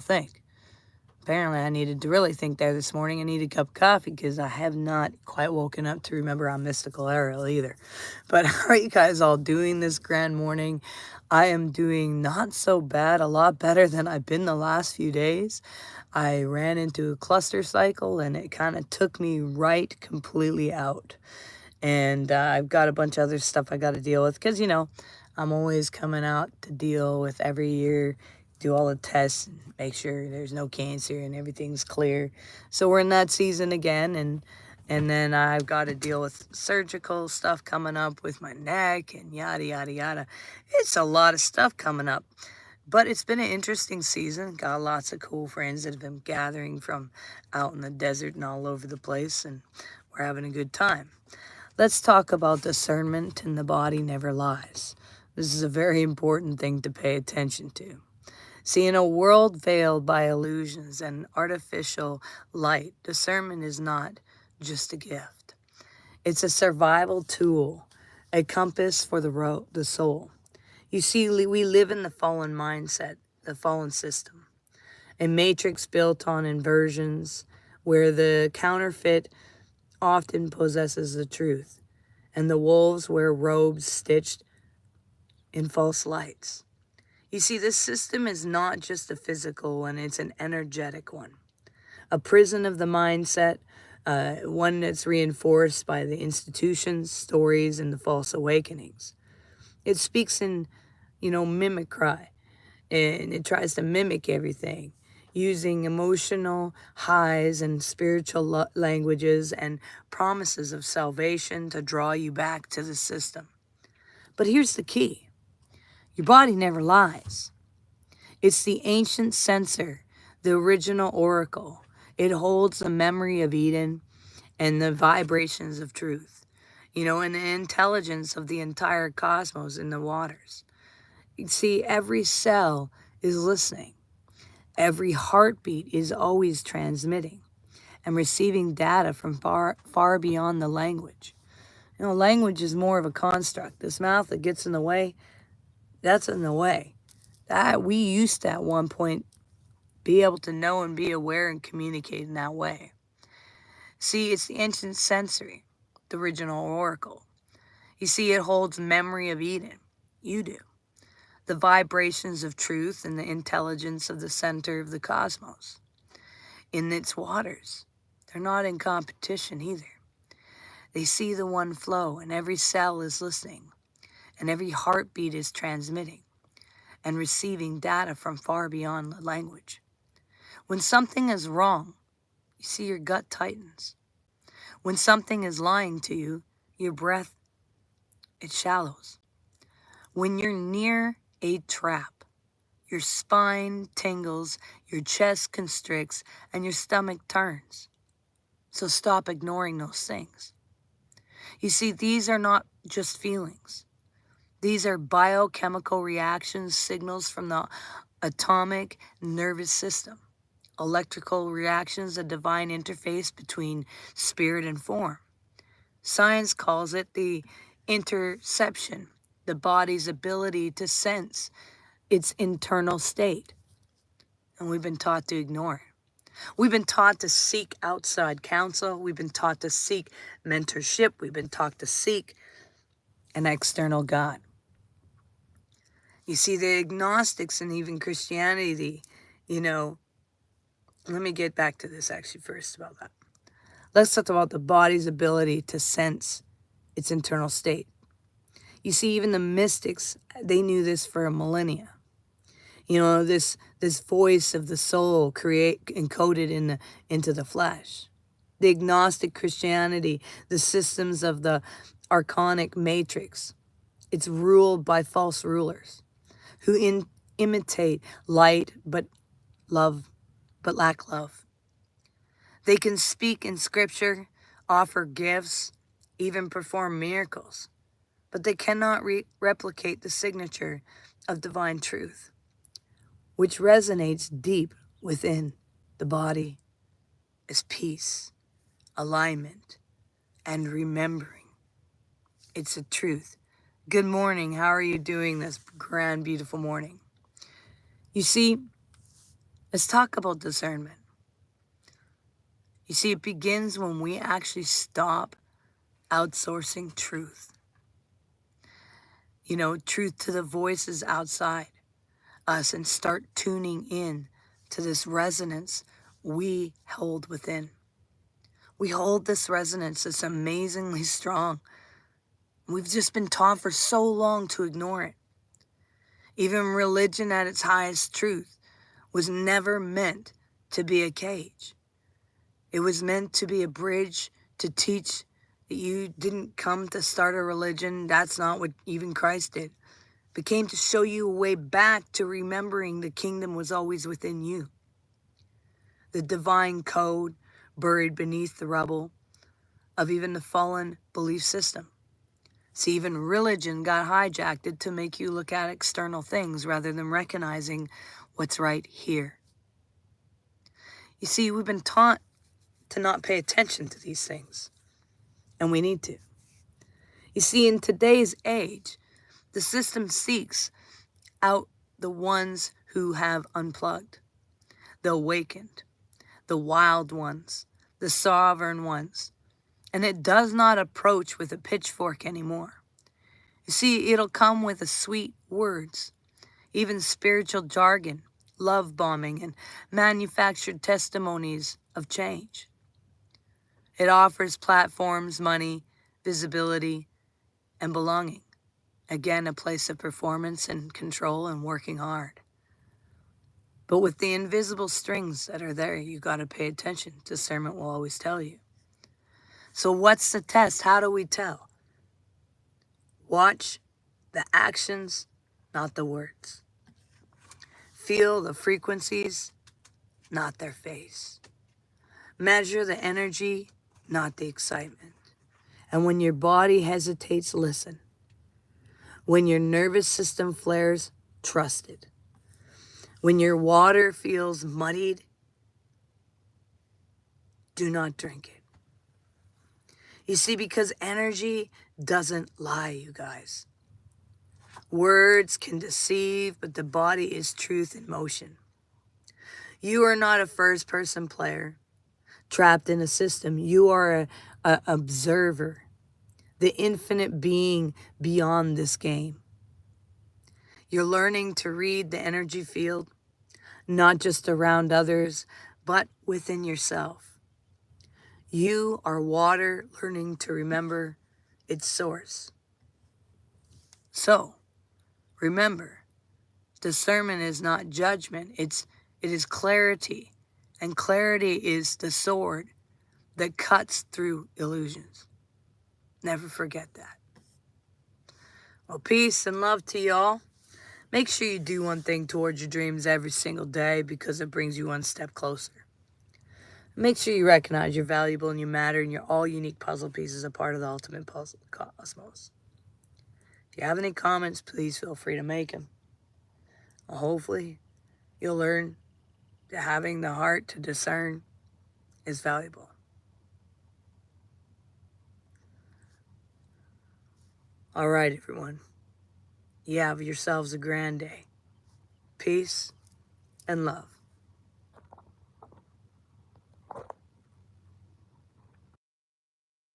think. Apparently, I needed to really think there this morning. I need a cup of coffee because I have not quite woken up to remember I'm mystical Ariel either. But how are you guys all doing this grand morning? I am doing not so bad, a lot better than I've been the last few days. I ran into a cluster cycle and it kind of took me right completely out. And I've got a bunch of other stuff I got to deal with because, I'm always coming out to deal with every year, do all the tests, and make sure there's no cancer and everything's clear. So we're in that season again, and then I've got to deal with surgical stuff coming up with my neck and yada yada yada. It's a lot of stuff coming up. But it's been an interesting season. Got lots of cool friends that have been gathering from out in the desert and all over the place, and we're having a good time. Let's talk about discernment, and the body never lies. This is a very important thing to pay attention to. See, in a world veiled by illusions and artificial light, discernment is not just a gift. It's a survival tool, a compass for the soul. You see, we live in the fallen mindset, the fallen system, a matrix built on inversions where the counterfeit often possesses the truth, and the wolves wear robes stitched in false lights. You see, this system is not just a physical one, it's an energetic one. A prison of the mindset, one that's reinforced by the institutions, stories, and the false awakenings. It speaks in, mimicry, and it tries to mimic everything using emotional highs and spiritual languages and promises of salvation to draw you back to the system. But here's the key: your body never lies. It's the ancient censor, the original oracle. It holds the memory of Eden and the vibrations of truth, and the intelligence of the entire cosmos in the waters. You see, every cell is listening. Every heartbeat is always transmitting and receiving data from far, far beyond the language. Language is more of a construct. This mouth that gets in the way, that's in the way. That we used to at one point be able to know and be aware and communicate in that way. See, it's the ancient sensory, the original oracle. You see, it holds memory of Eden. You do. The vibrations of truth and the intelligence of the center of the cosmos. In its waters, they're not in competition either. They see the one flow, and every cell is listening, and every heartbeat is transmitting and receiving data from far beyond the language. When something is wrong, you see your gut tightens. When something is lying to you, your breath, it shallows. When you're near a trap, your spine tingles, your chest constricts, and your stomach turns. So stop ignoring those things. You see, these are not just feelings. These are biochemical reactions, signals from the atomic nervous system, electrical reactions, a divine interface between spirit and form. Science calls it the interception, the body's ability to sense its internal state. And we've been taught to ignore it. We've been taught to seek outside counsel. We've been taught to seek mentorship. We've been taught to seek an external God. You see, the agnostics and even Christianity, let me get back to this actually first about that. Let's talk about the body's ability to sense its internal state. You see, even the mystics, they knew this for a millennia. This voice of the soul encoded into the flesh. The agnostic Christianity, the systems of the archonic matrix, it's ruled by false rulers who imitate light but lack love. They can speak in scripture, offer gifts, even perform miracles, but they cannot replicate the signature of divine truth, which resonates deep within the body as peace, alignment, and remembering. It's a truth. Good morning. How are you doing this grand, beautiful morning? You see, Let's talk about discernment. You see, it begins when we actually stop outsourcing truth. Truth to the voices outside us and start tuning in to this resonance we hold within. We hold this resonance that's amazingly strong. We've just been taught for so long to ignore it. Even religion at its highest truth was never meant to be a cage. It was meant to be a bridge to teach that you didn't come to start a religion. That's not what even Christ did. But came to show you a way back to remembering the kingdom was always within you. The divine code buried beneath the rubble of even the fallen belief system. See, even religion got hijacked to make you look at external things rather than recognizing what's right here. You see, we've been taught to not pay attention to these things, and we need to. You see, in today's age, the system seeks out the ones who have unplugged, the awakened, the wild ones, the sovereign ones, and it does not approach with a pitchfork anymore. You see, it'll come with the sweet words, even spiritual jargon, love bombing, and manufactured testimonies of change. It offers platforms, money, visibility, and belonging. Again, a place of performance and control and working hard. But with the invisible strings that are there, you got to pay attention. Discernment will always tell you. So what's the test? How do we tell? Watch the actions, not the words. Feel the frequencies, not their face. Measure the energy, not the excitement. And when your body hesitates, listen. When your nervous system flares, trust it. When your water feels muddied, do not drink it. You see, because energy doesn't lie, you guys. Words can deceive, but the body is truth in motion. You are not a first-person player trapped in a system. You are an observer, the infinite being beyond this game. You're learning to read the energy field, not just around others, but within yourself. You are water learning to remember its source. So, remember, discernment is not judgment, it is clarity. And clarity is the sword that cuts through illusions. Never forget that. Well, peace and love to y'all. Make sure you do one thing towards your dreams every single day because it brings you one step closer. Make sure you recognize you're valuable and you matter and you're all unique puzzle pieces, a part of the ultimate puzzle cosmos. If you have any comments, please feel free to make them. Well, hopefully, you'll learn that having the heart to discern is valuable. All right, everyone. You have yourselves a grand day. Peace and love.